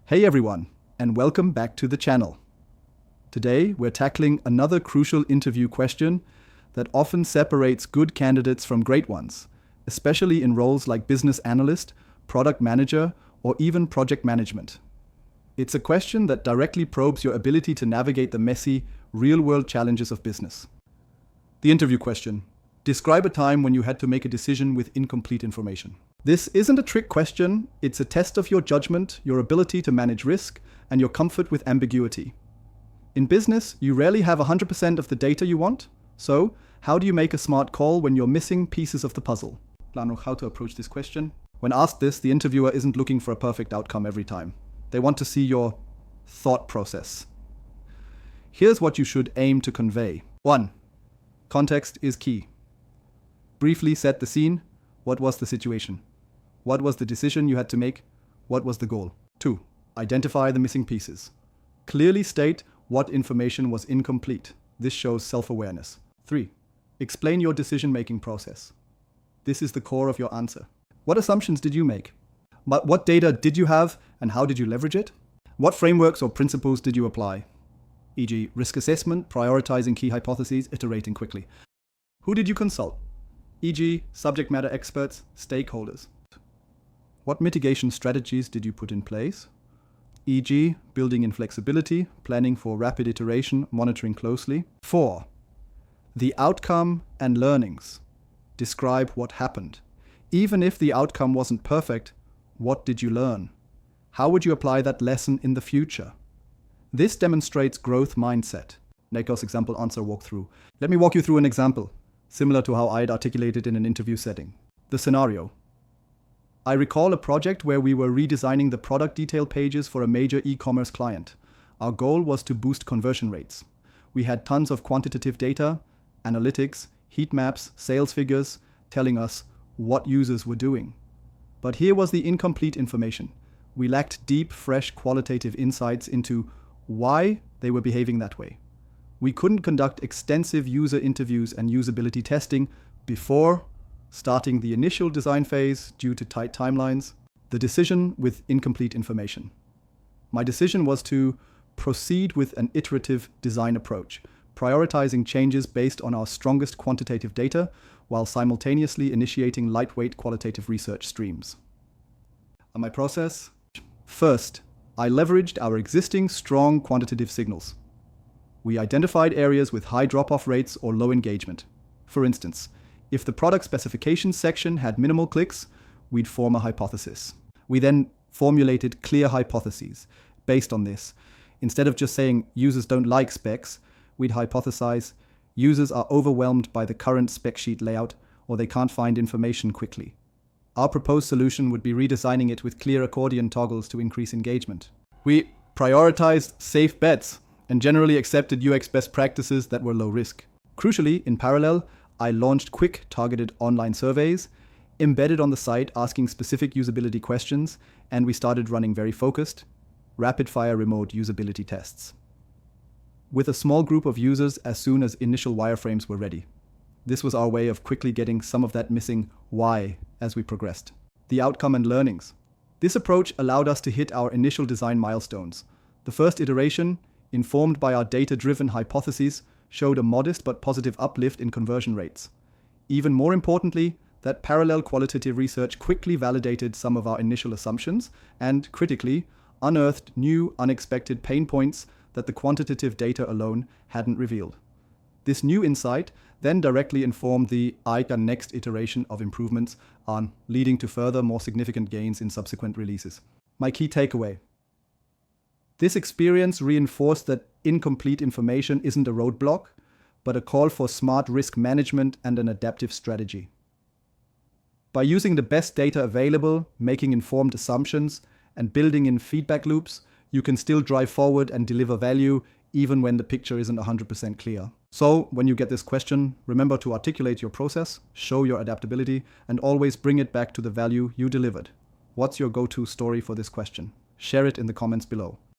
Hey everyone, and welcome back to the channel. Today we're tackling another crucial interview question that often separates good candidates from great ones, especially in roles like business analyst, product manager, or even project management. It's a question that directly probes your ability to navigate the messy, real-world challenges of business. The interview question: describe a time when you had to make a decision with incomplete information. This isn't a trick question, it's a test of your judgment, your ability to manage risk, and your comfort with ambiguity. In business, you rarely have 100% of the data you want, so how do you make a smart call when you're missing pieces of the puzzle? Plan noch how to approach this question. When asked this, the interviewer isn't looking for a perfect outcome every time. They want to see your thought process. Here's what you should aim to convey. 1. Context is key. Briefly set the scene. What was the situation? What was the decision you had to make? What was the goal? 2. Identify the missing pieces. Clearly state what information was incomplete. This shows self-awareness. 3. Explain your decision-making process. This is the core of your answer. What assumptions did you make? But what data did you have and how did you leverage it? What frameworks or principles did you apply? E.g., risk assessment, prioritizing key hypotheses, iterating quickly. Who did you consult? E.g., subject matter experts, stakeholders. What mitigation strategies did you put in place? E.g., building in flexibility, planning for rapid iteration, monitoring closely. 4. The outcome and learnings. Describe what happened. Even if the outcome wasn't perfect, what did you learn? How would you apply that lesson in the future? This demonstrates growth mindset. Nekos example answer walkthrough. Let me walk you through an example, similar to how I'd articulate it in an interview setting. The scenario. I recall a project where we were redesigning the product detail pages for a major e-commerce client. Our goal was to boost conversion rates. We had tons of quantitative data, analytics, heat maps, sales figures, telling us what users were doing. But here was the incomplete information. We lacked deep, fresh, qualitative insights into why they were behaving that way. We couldn't conduct extensive user interviews and usability testing before starting the initial design phase due to tight timelines. The decision with incomplete information. My decision was to proceed with an iterative design approach, prioritizing changes based on our strongest quantitative data while simultaneously initiating lightweight qualitative research streams. And my process? First, I leveraged our existing strong quantitative signals. We identified areas with high drop-off rates or low engagement. For instance, if the product specifications section had minimal clicks, we'd form a hypothesis. We then formulated clear hypotheses. Based on this, instead of just saying users don't like specs, we'd hypothesize users are overwhelmed by the current spec sheet layout or they can't find information quickly. Our proposed solution would be redesigning it with clear accordion toggles to increase engagement. We prioritized safe bets and generally accepted UX best practices that were low risk. Crucially, in parallel, I launched quick, targeted online surveys, embedded on the site asking specific usability questions, and we started running very focused, rapid-fire remote usability tests. With a small group of users as soon as initial wireframes were ready. This was our way of quickly getting some of that missing why as we progressed. The outcome and learnings. This approach allowed us to hit our initial design milestones. The first iteration, informed by our data-driven hypotheses, showed a modest but positive uplift in conversion rates. Even more importantly, that parallel qualitative research quickly validated some of our initial assumptions and, critically, unearthed new, unexpected pain points that the quantitative data alone hadn't revealed. This new insight then directly informed the next iteration of improvements on leading to further, more significant gains in subsequent releases. My key takeaway. This experience reinforced that incomplete information isn't a roadblock, but a call for smart risk management and an adaptive strategy. By using the best data available, making informed assumptions, and building in feedback loops, you can still drive forward and deliver value even when the picture isn't 100% clear. So, when you get this question, remember to articulate your process, show your adaptability, and always bring it back to the value you delivered. What's your go-to story for this question? Share it in the comments below.